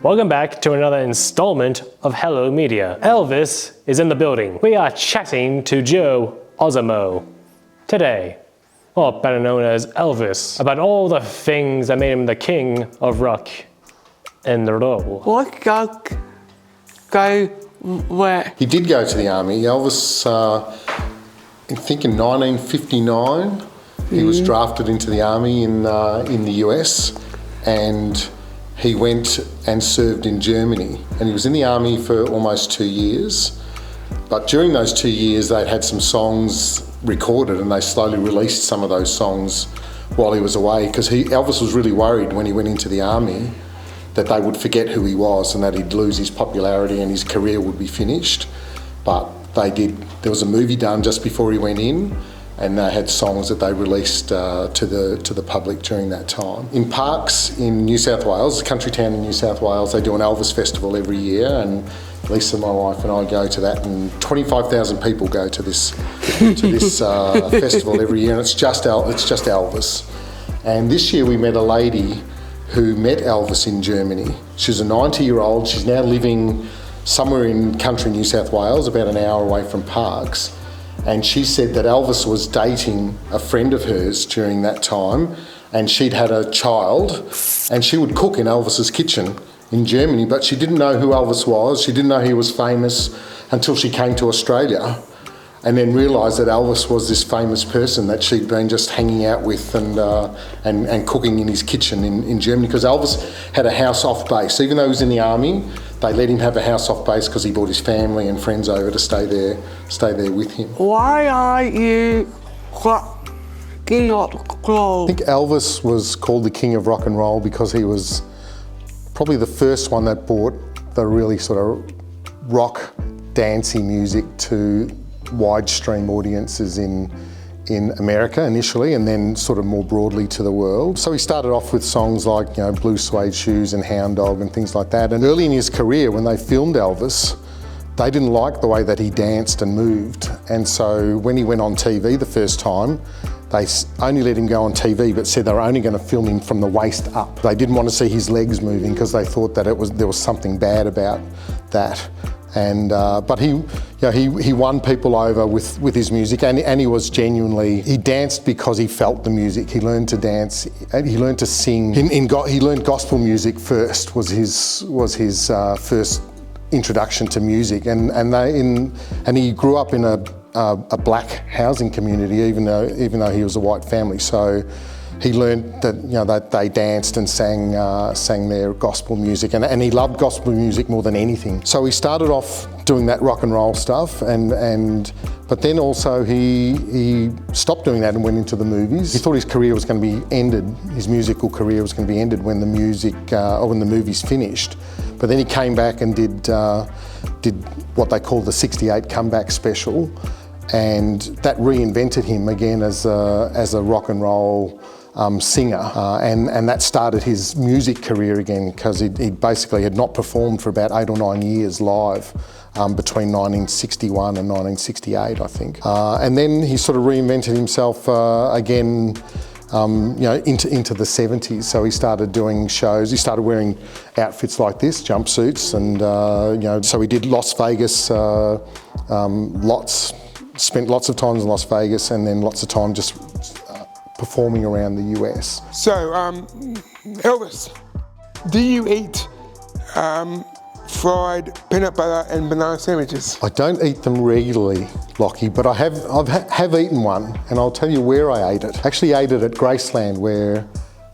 Welcome back to another installment of Hellow Media. Elvis is in the building. We are chatting to Joe Osimo today, or better known as Elvis, about all the things that made him the king of rock and roll. What go where? He did go to the army. Elvis, I think in 1959, he was drafted into the army in the US, and he went and served in Germany. And he was in the army for almost 2 years. But during those 2 years, they'd had some songs recorded, and they slowly released some of those songs while he was away, because Elvis was really worried when he went into the army that they would forget who he was and that he'd lose his popularity and his career would be finished. But they did. There was a movie done just before he went in, and they had songs that they released to the public during that time. In parks in New South Wales, a country town in New South Wales, they do an Elvis festival every year, and Lisa, my wife, and I go to that, and 25,000 people go to this festival every year, and it's just Elvis. And this year we met a lady who met Elvis in Germany. She's a 90-year-old. She's now living somewhere in country New South Wales, about an hour away from Parkes. And she said that Elvis was dating a friend of hers during that time, and she'd had a child, and she would cook in Elvis's kitchen in Germany, but she didn't know who Elvis was. She didn't know he was famous until she came to Australia, and then realised that Elvis was this famous person that she'd been just hanging out with and cooking in his kitchen in Germany, because Elvis had a house off base. Even though he was in the army, they let him have a house off base because he brought his family and friends over to stay there with him. Why are you king of roll? I think Elvis was called the king of rock and roll because he was probably the first one that brought the really sort of rock, dancey music to wide-stream audiences in America initially, and then sort of more broadly to the world. So he started off with songs like, Blue Suede Shoes and Hound Dog and things like that. And early in his career, when they filmed Elvis, they didn't like the way that he danced and moved. And so when he went on TV the first time, they only let him go on TV, but said they were only going to film him from the waist up. They didn't want to see his legs moving because they thought that there was something bad about that. And but he won people over with his music, and he was he danced because he felt the music. He learned to dance, and he learned to sing. He learned gospel music first. Was his first introduction to music, and he grew up in a black housing community, even though he was a white family. So he learned that that they danced and sang their gospel music, and he loved gospel music more than anything. So he started off doing that rock and roll stuff, but then also he stopped doing that and went into the movies. He thought his career was going to be ended, his musical career was going to be ended when the movies finished. But then he came back and did what they call the '68 comeback special, and that reinvented him again as a rock and roll singer, and that started his music career again, because he basically had not performed for about 8 or 9 years live between 1961 and 1968, I think. And then he sort of reinvented himself again, into the 70s. So he started doing shows. He started wearing outfits like this, jumpsuits, and so he did Las Vegas, spent lots of time in Las Vegas, and then lots of time just performing around the US. So, Elvis, do you eat fried peanut butter and banana sandwiches? I don't eat them regularly, Lockie, but I have eaten one, and I'll tell you where I ate it. I actually ate it at Graceland, where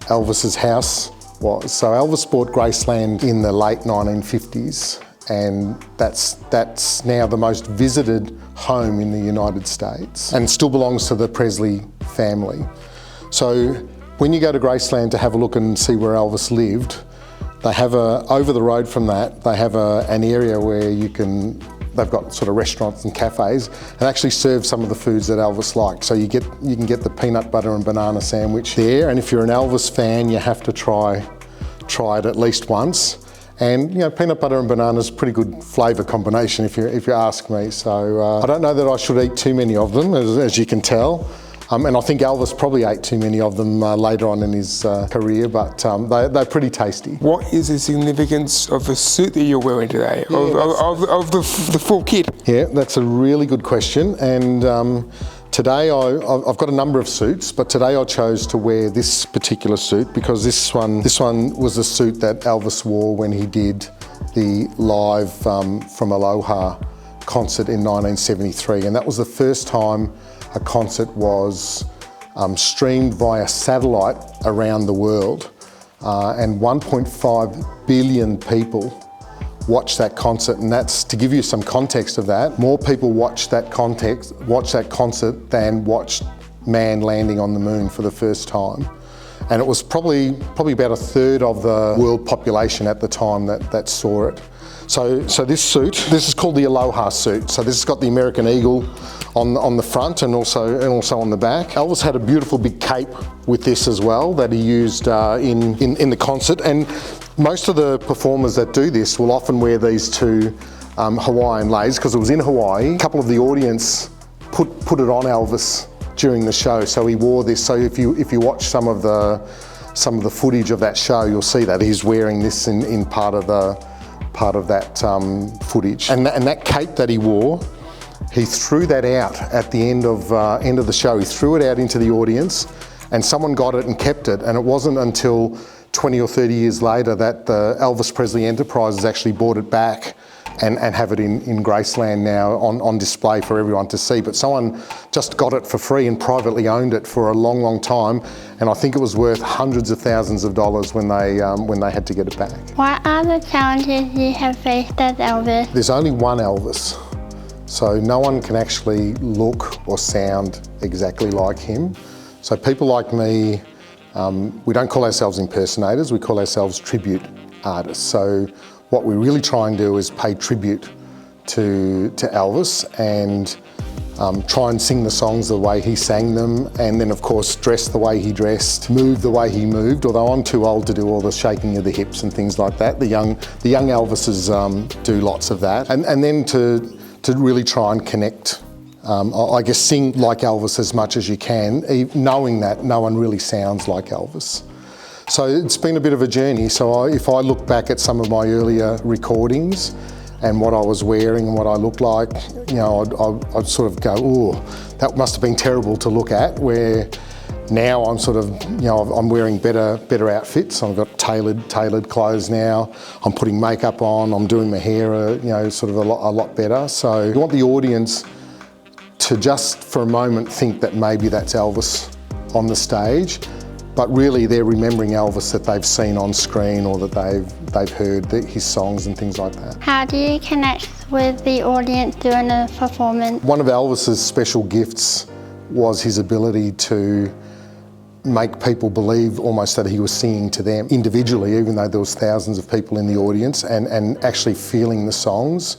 Elvis's house was. So Elvis bought Graceland in the late 1950s, and that's now the most visited home in the United States, and still belongs to the Presley family. So when you go to Graceland to have a look and see where Elvis lived, they have over the road from that, they have an area where they've got sort of restaurants and cafes, and actually serve some of the foods that Elvis liked. So you can get the peanut butter and banana sandwich there, and if you're an Elvis fan, you have to try it at least once. And peanut butter and banana is a pretty good flavour combination if you ask me. So I don't know that I should eat too many of them, as you can tell. And I think Elvis probably ate too many of them later on in his career, but they're pretty tasty. What is the significance of the suit that you're wearing today, of the full kit? Yeah, that's a really good question. And today I've got a number of suits, but today I chose to wear this particular suit because this one was the suit that Elvis wore when he did the live from Aloha concert in 1973, and that was the first time a concert was streamed via satellite around the world, and 1.5 billion people watched that concert, and that's to give you some context of that. More people watched that concert than watched man landing on the moon for the first time. And it was probably about a third of the world population at the time that saw it. So this suit, this is called the Aloha suit. So this has got the American eagle on the front and also on the back. Elvis had a beautiful big cape with this as well that he used in the concert. And most of the performers that do this will often wear these two Hawaiian leis because it was in Hawaii. A couple of the audience put it on Elvis during the show, so he wore this. So if you watch some of the footage of that show, you'll see that he's wearing this in part of that footage. And that cape that he wore, he threw that out at the end of the show. He threw it out into the audience, and someone got it and kept it. And it wasn't until 20 or 30 years later that the Elvis Presley Enterprises actually bought it back and have it in Graceland now on display for everyone to see. But someone just got it for free and privately owned it for a long, long time, and I think it was worth hundreds of thousands of dollars when they had to get it back. What are the challenges you have faced as Elvis? There's only one Elvis, so no one can actually look or sound exactly like him. So people like me, we don't call ourselves impersonators, we call ourselves tribute artists. So what we really try and do is pay tribute to Elvis and try and sing the songs the way he sang them, and then of course dress the way he dressed, move the way he moved, although I'm too old to do all the shaking of the hips and things like that. The young Elvises do lots of that. And then to really try and connect, I guess sing like Elvis as much as you can, knowing that no one really sounds like Elvis. So it's been a bit of a journey. So if I look back at some of my earlier recordings and what I was wearing and what I looked like, you know, I'd sort of go, oh, that must have been terrible to look at, where now I'm sort of, you know, I'm wearing better outfits. I've got tailored clothes now. I'm putting makeup on, I'm doing my hair, you know, sort of a lot better. So you want the audience to just for a moment think that maybe that's Elvis on the stage, but really they're remembering Elvis that they've seen on screen or that they've heard his songs and things like that. How do you connect with the audience during a performance? One of Elvis's special gifts was his ability to make people believe almost that he was singing to them individually, even though there was thousands of people in the audience, and actually feeling the songs.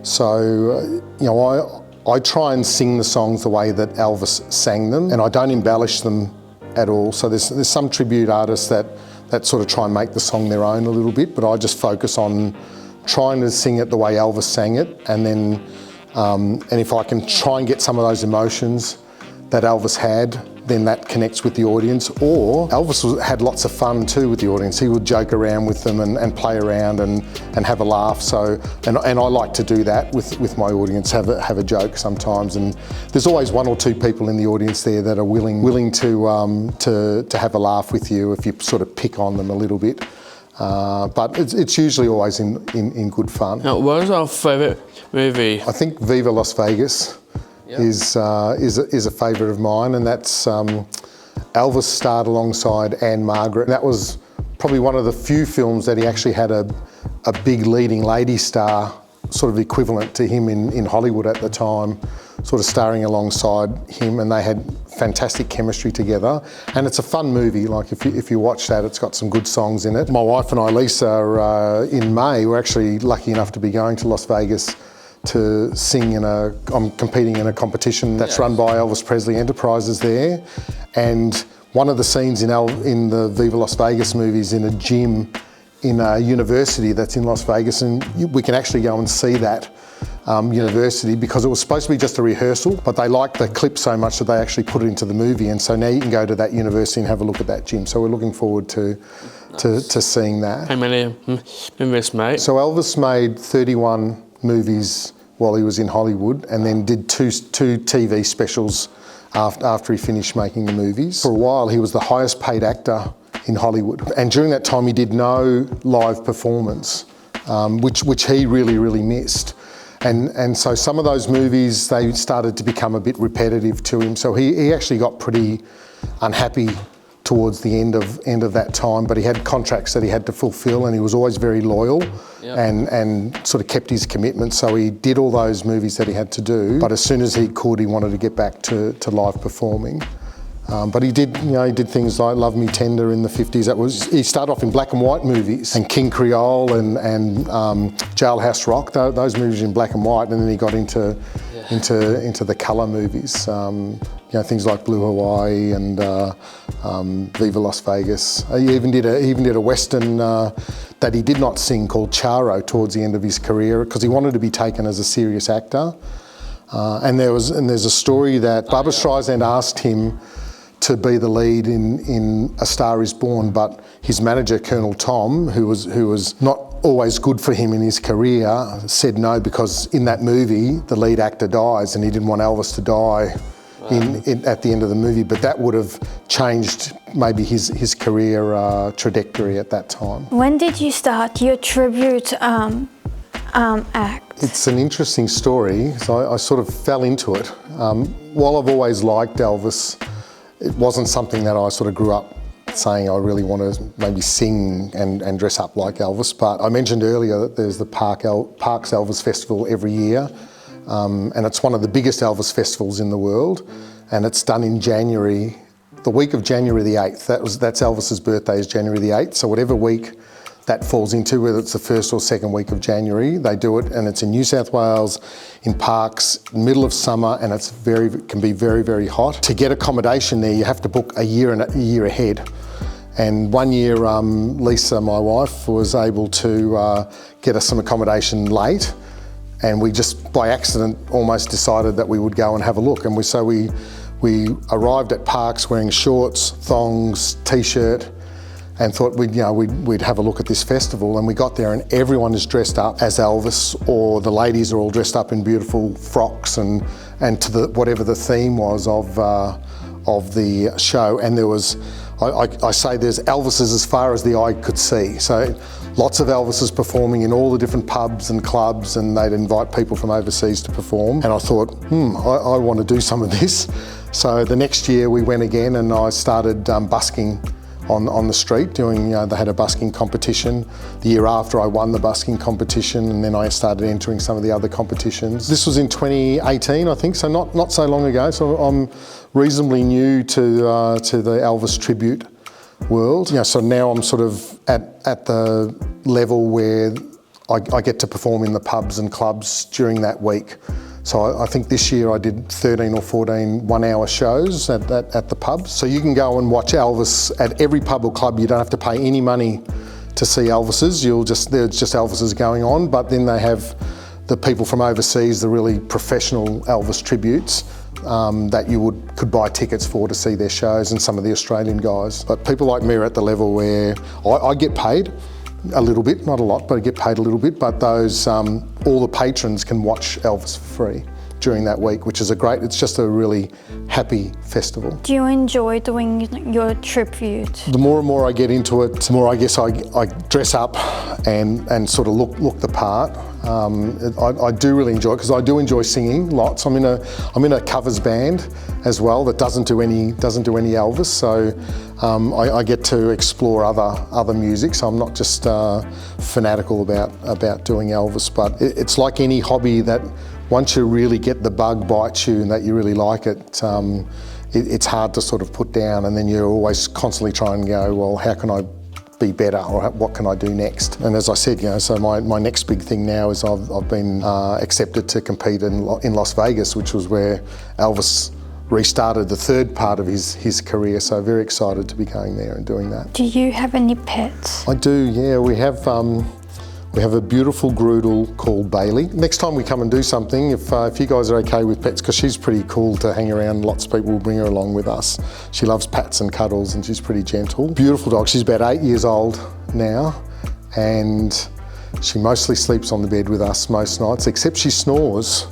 So, you know, I try and sing the songs the way that Elvis sang them, and I don't embellish them at all. So there's some tribute artists that sort of try and make the song their own a little bit, but I just focus on trying to sing it the way Elvis sang it, and then and if I can try and get some of those emotions that Elvis had, then that connects with the audience. Or Elvis had lots of fun too with the audience. He would joke around with them and play around and have a laugh. So and I like to do that with my audience, have a joke sometimes. And there's always one or two people in the audience there that are willing to have a laugh with you if you sort of pick on them a little bit. But it's usually always in good fun. Now, what is our favourite movie? I think Viva Las Vegas is a favourite of mine, and that's Elvis starred alongside Anne Margaret. That was probably one of the few films that he actually had a big leading lady star, sort of equivalent to him in Hollywood at the time, sort of starring alongside him, and they had fantastic chemistry together. And it's a fun movie. Like if you watch that, it's got some good songs in it. My wife and I, Lisa, in May, we're actually lucky enough to be going to Las Vegas to sing I'm competing in a competition that's run by Elvis Presley Enterprises there. And one of the scenes in the Viva Las Vegas movie is in a gym in a university that's in Las Vegas, and we can actually go and see that University because it was supposed to be just a rehearsal, but they liked the clip so much that they actually put it into the movie, and so now you can go to that university and have a look at that gym. So we're looking forward to seeing that. How many movies, mate? So Elvis made 31 movies while he was in Hollywood, and then did two TV specials after he finished making the movies. For a while he was the highest paid actor in Hollywood, and during that time he did no live performance, which he really missed. And so some of those movies, they started to become a bit repetitive to him, so he actually got pretty unhappy towards the end of that time, but he had contracts that he had to fulfil, and he was always very loyal. Yep. and sort of kept his commitment, so he did all those movies that he had to do, but as soon as he could, he wanted to get back to live performing. But he did things like Love Me Tender in the 50s. He started off in black and white movies, and King Creole and Jailhouse Rock, those movies in black and white, and then he got into the colour movies. Things like Blue Hawaii and Viva Las Vegas. He even did a western that he did not sing called Charo towards the end of his career because he wanted to be taken as a serious actor. And there's a story that Barbra Streisand asked him to be the lead in A Star Is Born, but his manager, Colonel Tom, who was not always good for him in his career, said no because in that movie the lead actor dies, and he didn't want Elvis to die at the end of the movie. But that would have changed maybe his career trajectory at that time. When did you start your tribute act? It's an interesting story. So I sort of fell into it. While I've always liked Elvis, it wasn't something that I sort of grew up saying I really want to maybe sing and dress up like Elvis. But I mentioned earlier that there's the Parks Elvis Festival every year, and it's one of the biggest Elvis festivals in the world, and it's done in January, the week of January the 8th. That's Elvis's birthday is January the 8th, so whatever week that falls into, whether it's the first or second week of January, they do it, and it's in New South Wales, in parks, middle of summer, and it can be very hot. To get accommodation there, you have to book a year ahead. And one year, Lisa, my wife, was able to get us some accommodation late, and we just by accident almost decided that we would go and have a look. And we arrived at Parks wearing shorts, thongs, t-shirt, and thought we'd have a look at this festival. And we got there and everyone is dressed up as Elvis, or the ladies are all dressed up in beautiful frocks and to whatever the theme was of the show. And there was, I say there's Elvises as far as the eye could see. So lots of Elvises performing in all the different pubs and clubs, and they'd invite people from overseas to perform. And I thought, I want to do some of this. So the next year we went again, and I started busking on the street, doing, they had a busking competition. The year after I won the busking competition, and then I started entering some of the other competitions. This was in 2018, I think, so not so long ago. So I'm reasonably new to the Elvis tribute world. So now I'm sort of at the level where I get to perform in the pubs and clubs during that week. So I think this year I did 13 or 14 one-hour shows at the pubs. So you can go and watch Elvis at every pub or club. You don't have to pay any money to see Elvises. There's just Elvises going on, but then they have the people from overseas, the really professional Elvis tributes that you could buy tickets for to see their shows, and some of the Australian guys. But people like me are at the level where I get paid a little bit, not a lot, but I get paid a little bit. But those, all the patrons can watch Elvis for free during that week, which is it's just a really happy festival. Do you enjoy doing your tribute? The more and more I get into it, the more I guess I dress up and sort of look the part. I do really enjoy it because I do enjoy singing lots. I'm in a covers band as well that doesn't do any Elvis, so I get to explore other music. So I'm not just fanatical about doing Elvis, but it's like any hobby that once you really get the bug bites you and that you really like it, it's hard to sort of put down, and then you're always constantly trying to go, well, how can I be better, or what can I do next? And as I said, so my next big thing now is I've been accepted to compete in Las Vegas, which was where Elvis restarted the third part of his career. So very excited to be going there and doing that. Do you have any pets? I do, yeah. We have We have a beautiful groodle called Bailey. Next time we come and do something, if you guys are okay with pets, because she's pretty cool to hang around, lots of people will bring her along with us. She loves pats and cuddles and she's pretty gentle. Beautiful dog, she's about 8 years old now, and she mostly sleeps on the bed with us most nights, except she snores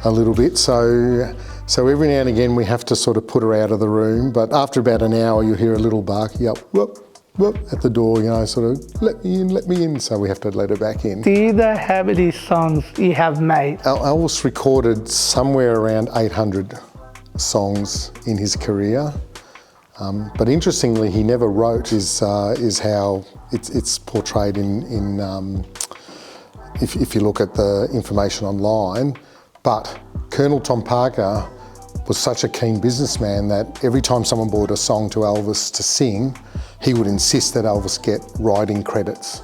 a little bit, so every now and again we have to sort of put her out of the room, but after about an hour you'll hear a little barky up, whoop, whoop, at the door, you know, sort of, let me in, so we have to let her back in. Do you know how many songs you have made? Elvis recorded somewhere around 800 songs in his career, but interestingly he never wrote, is how it's portrayed in if you look at the information online. But Colonel Tom Parker was such a keen businessman that every time someone brought a song to Elvis to sing, he would insist that Elvis get writing credits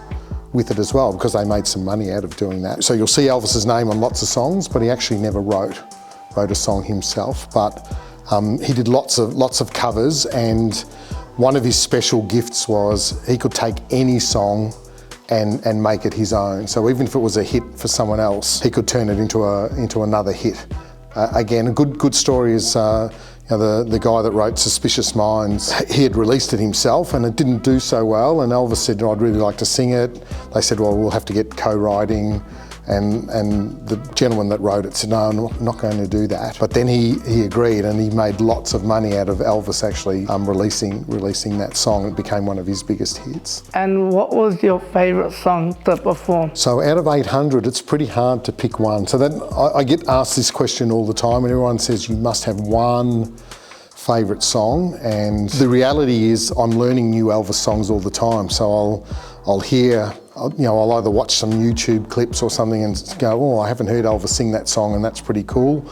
with it as well, because they made some money out of doing that. So you'll see Elvis's name on lots of songs, but he actually never wrote a song himself. But he did lots of covers, and one of his special gifts was he could take any song and make it his own. So even if it was a hit for someone else, he could turn it into another hit. Again, a good story is the guy that wrote Suspicious Minds. He had released it himself and it didn't do so well, and Elvis said, I'd really like to sing it. They said, well, we'll have to get co-writing. And the gentleman that wrote it said, no, I'm not going to do that. But then he agreed, and he made lots of money out of Elvis actually releasing that song. It became one of his biggest hits. And what was your favourite song to perform? So out of 800, it's pretty hard to pick one. So then I get asked this question all the time, and everyone says you must have one favourite song. And the reality is I'm learning new Elvis songs all the time. So I'll hear, I'll either watch some YouTube clips or something and go, oh, I haven't heard Elvis sing that song and that's pretty cool.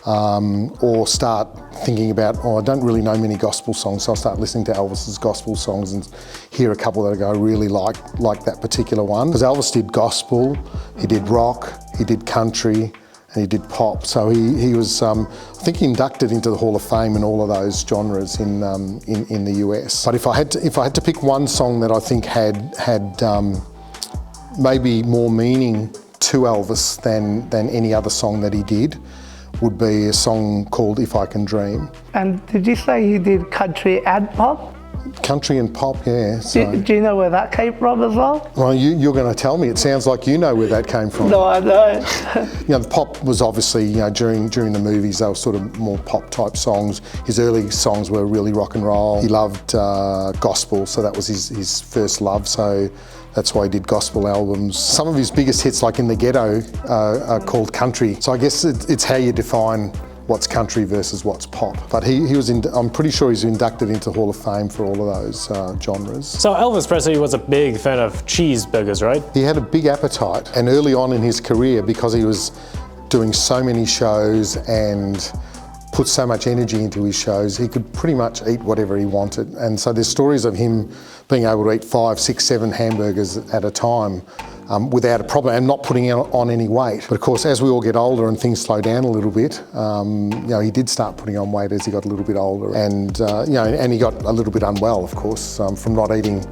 Or start thinking about, I don't really know many gospel songs, so I'll start listening to Elvis's gospel songs and hear a couple that I go, I really like that particular one. Because Elvis did gospel, he did rock, he did country, and he did pop. So he was, I think, inducted into the Hall of Fame in all of those genres in the US. But if I had to pick one song that I think had maybe more meaning to Elvis than any other song that he did, would be a song called If I Can Dream. And did you say he did country and pop? Country and pop, yeah. So. Do you know where that came from as well? Well, you're going to tell me. It sounds like you know where that came from. No, I don't. The pop was obviously, during the movies, they were sort of more pop type songs. His early songs were really rock and roll. He loved gospel, so that was his first love. So that's why he did gospel albums. Some of his biggest hits, like In the Ghetto, are called country. So I guess it's how you define what's country versus what's pop. But he was, I'm pretty sure he's inducted into Hall of Fame for all of those genres. So Elvis Presley was a big fan of cheeseburgers, right? He had a big appetite, and early on in his career, because he was doing so many shows and put so much energy into his shows, he could pretty much eat whatever he wanted. And so there's stories of him being able to eat 5, 6, 7 hamburgers at a time without a problem and not putting on any weight. But of course, as we all get older and things slow down a little bit, he did start putting on weight as he got a little bit older, and and he got a little bit unwell, of course, from not eating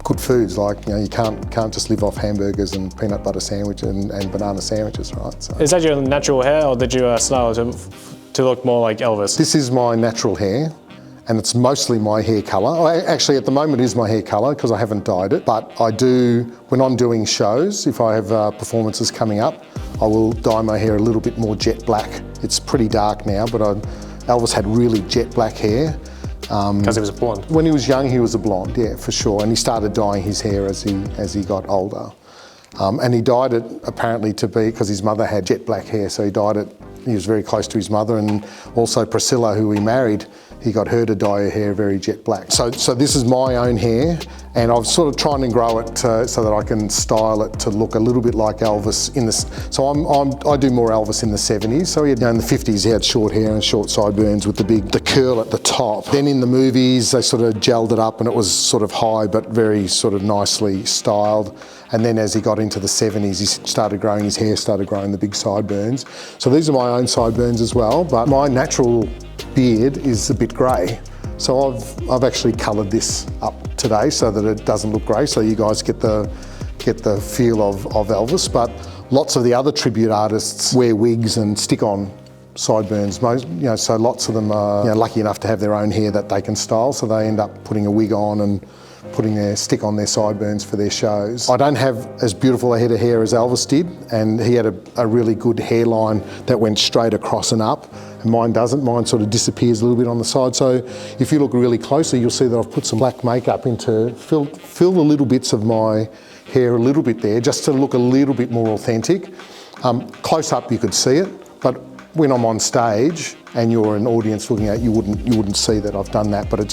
good foods. Like, you can't just live off hamburgers and peanut butter sandwich and banana sandwiches, right? So. Is that your natural hair, or did you style it to look more like Elvis? This is my natural hair, and it's mostly my hair colour. Actually, at the moment it is my hair colour because I haven't dyed it, but I do, when I'm doing shows, if I have performances coming up, I will dye my hair a little bit more jet black. It's pretty dark now, but Elvis had really jet black hair. Because he was a blonde. When he was young, he was a blonde, yeah, for sure. And he started dyeing his hair as he got older. And he dyed it apparently to be, because his mother had jet black hair, so he dyed it. He was very close to his mother, and also Priscilla, who he married, he got her to dye her hair very jet black. So this is my own hair, and I've sort of trying to grow it so that I can style it to look a little bit like Elvis in this. So I do more Elvis in the 70s. So he had, in the 50s, he had short hair and short sideburns with the curl at the top. Then in the movies, they sort of gelled it up, and it was sort of high but very sort of nicely styled. And then as he got into the 70s, he started growing his hair, started growing the big sideburns. So these are my own sideburns as well, but my natural beard is a bit grey. So I've actually coloured this up today so that it doesn't look grey, so you guys get the get the feel of Elvis, but lots of the other tribute artists wear wigs and stick on sideburns. So lots of them are lucky enough to have their own hair that they can style, so they end up putting a wig on and putting their stick on their sideburns for their shows. I don't have as beautiful a head of hair as Elvis did, and he had a really good hairline that went straight across and up, and mine doesn't. Mine sort of disappears a little bit on the side. So if you look really closely, you'll see that I've put some black makeup in to fill the little bits of my hair a little bit there, just to look a little bit more authentic. Close up you could see it, but when I'm on stage and you're an audience looking at it, you wouldn't see that I've done that, but it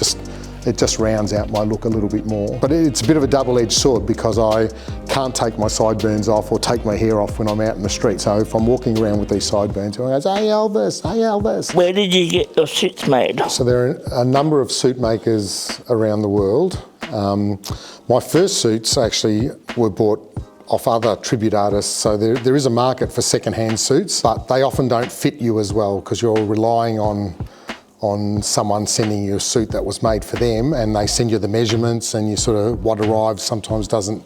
just rounds out my look a little bit more. But it's a bit of a double-edged sword because I can't take my sideburns off or take my hair off when I'm out in the street. So if I'm walking around with these sideburns, I go, "Hey Elvis, hey Elvis." Where did you get your suits made? So there are a number of suit makers around the world. My first suits actually were bought off other tribute artists, so there is a market for second-hand suits, but they often don't fit you as well because you're relying on someone sending you a suit that was made for them, and they send you the measurements, and you sort of what arrives sometimes doesn't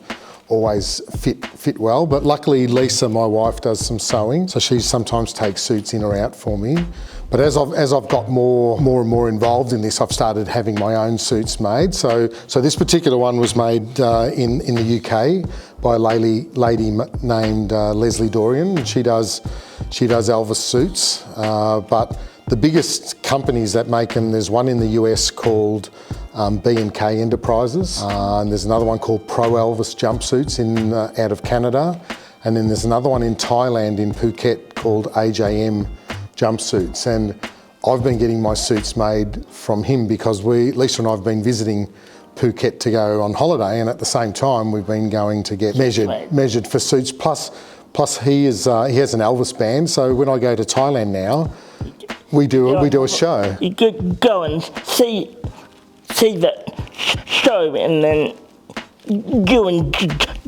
always fit well. But luckily Lisa, my wife, does some sewing, so she sometimes takes suits in or out for me. But as I've got more and more involved in this, I've started having my own suits made. So this particular one was made in the UK by a lady named Leslie Dorian, and she does Elvis suits. But the biggest companies that make them, there's one in the US called B&K Enterprises, and there's another one called Pro Elvis Jumpsuits out of Canada, and then there's another one in Thailand, in Phuket, called AJM Jumpsuits. And I've been getting my suits made from him because Lisa and I have been visiting Phuket to go on holiday, and at the same time we've been going to get measured for suits. Plus he has an Elvis band, so when I go to Thailand now, we do a show. You could go and see the show and then go and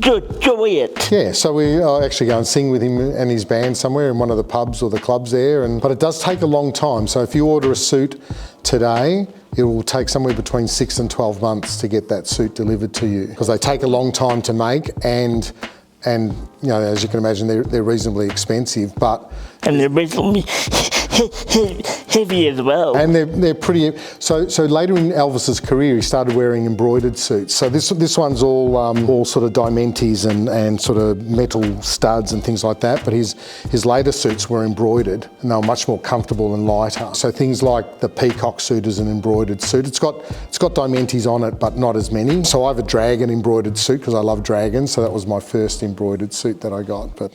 enjoy it. Yeah, so I actually go and sing with him and his band somewhere in one of the pubs or the clubs there. But it does take a long time. So if you order a suit today, it will take somewhere between 6 and 12 months to get that suit delivered to you, because they take a long time to make, and as you can imagine, they're reasonably expensive, and they're reasonably heavy as well. And they're pretty. So later in Elvis's career, he started wearing embroidered suits. So this one's all sort of diamantes and sort of metal studs and things like that. But his later suits were embroidered, and they were much more comfortable and lighter. So things like the peacock suit is an embroidered suit. It's got diamantes on it, but not as many. So I have a dragon embroidered suit because I love dragons. So that was my first embroidered suit that I got. But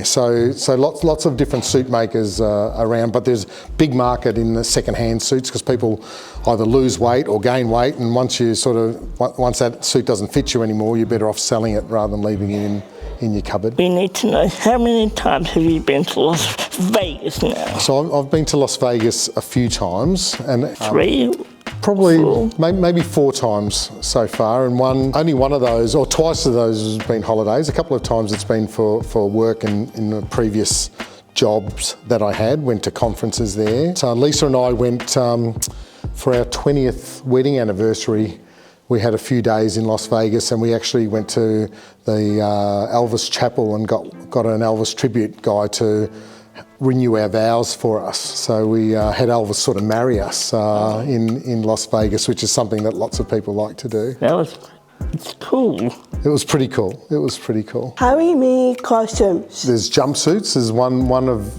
so lots of different suit makers around, but there's big market in the second-hand suits because people either lose weight or gain weight, and once that suit doesn't fit you anymore, you're better off selling it rather than leaving it in your cupboard. We need to know, how many times have you been to Las Vegas now? So I've been to Las Vegas a few times, and 3? Probably maybe 4 times so far, and only one of those, or twice of those, has been holidays. A couple of times it's been for work in the previous jobs that I had, went to conferences there. So Lisa and I went for our 20th wedding anniversary. We had a few days in Las Vegas, and we actually went to the Elvis Chapel and got an Elvis tribute guy to renew our vows for us. So we had Elvis sort of marry us in Las Vegas, which is something that lots of people like to do. It's cool. It was pretty cool. It was pretty cool. How many costumes? There's jumpsuits. There's one of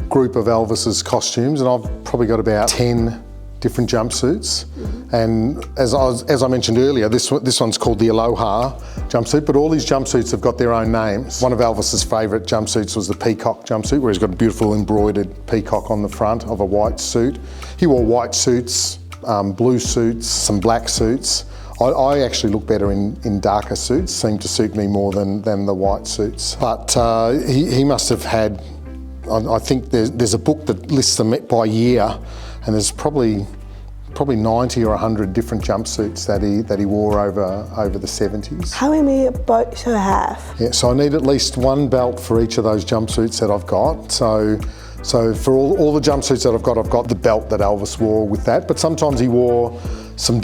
group of Elvis's costumes, and I've probably got about 10 different jumpsuits. And as I mentioned earlier, this one's called the Aloha jumpsuit, but all these jumpsuits have got their own names. One of Elvis's favourite jumpsuits was the peacock jumpsuit, where he's got a beautiful embroidered peacock on the front of a white suit. He wore white suits, blue suits, some black suits. I actually look better in darker suits, seem to suit me more than the white suits. But he must have had, I think there's a book that lists them by year, and there's probably 90 or 100 different jumpsuits that he wore over the 70s. How many belts do you have? Yeah, so I need at least one belt for each of those jumpsuits that I've got. So So for all the jumpsuits that I've got the belt that Elvis wore with that, but sometimes he wore some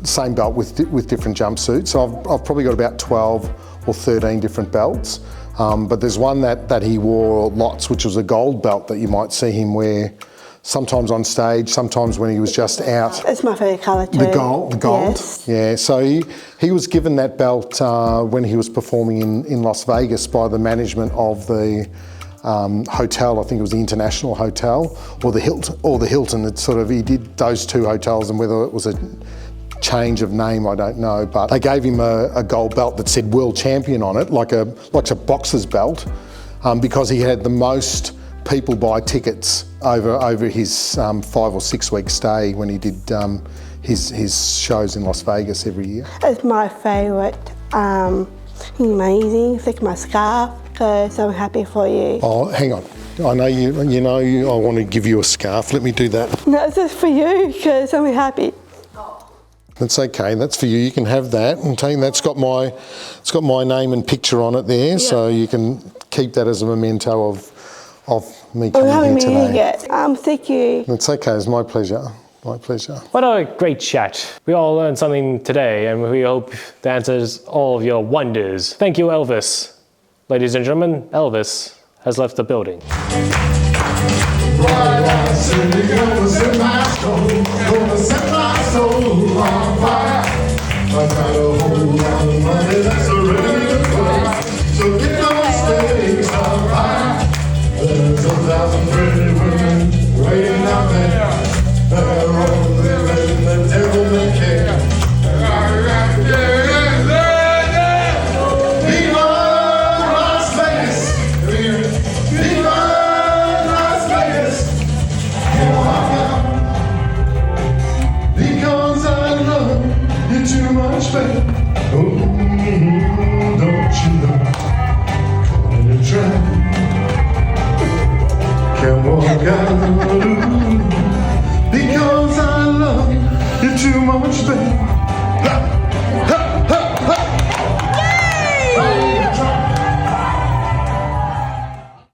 same belt with different jumpsuits. So I've probably got about 12 or 13 different belts. But there's one that he wore lots, which was a gold belt that you might see him wear sometimes on stage, sometimes when he was just out. It's my favourite colour too. The gold? Yes. Yeah, so he was given that belt when he was performing in Las Vegas by the management of the hotel. I think it was the International Hotel or the Hilton. It's sort of, he did those two hotels, and whether it was a change of name, I don't know, but they gave him a gold belt that said world champion on it, like a boxer's belt, because he had the most people buy tickets over his 5 or 6 week stay when he did his shows in Las Vegas every year. It's my favourite. Amazing. It's like my scarf, because I'm happy for you. Oh, hang on. I know I want to give you a scarf. Let me do that. No, it's just for you, because I'm happy. That's okay. That's for you. You can have that, and it's got my name and picture on it there, so you can keep that as a memento of me coming here today. Thank you. It's okay. It's my pleasure. My pleasure. What a great chat. We all learned something today, and we hope that answers all of your wonders. Thank you, Elvis. Ladies and gentlemen, Elvis has left the building. Gonna set my soul on fire. I gotta hold on.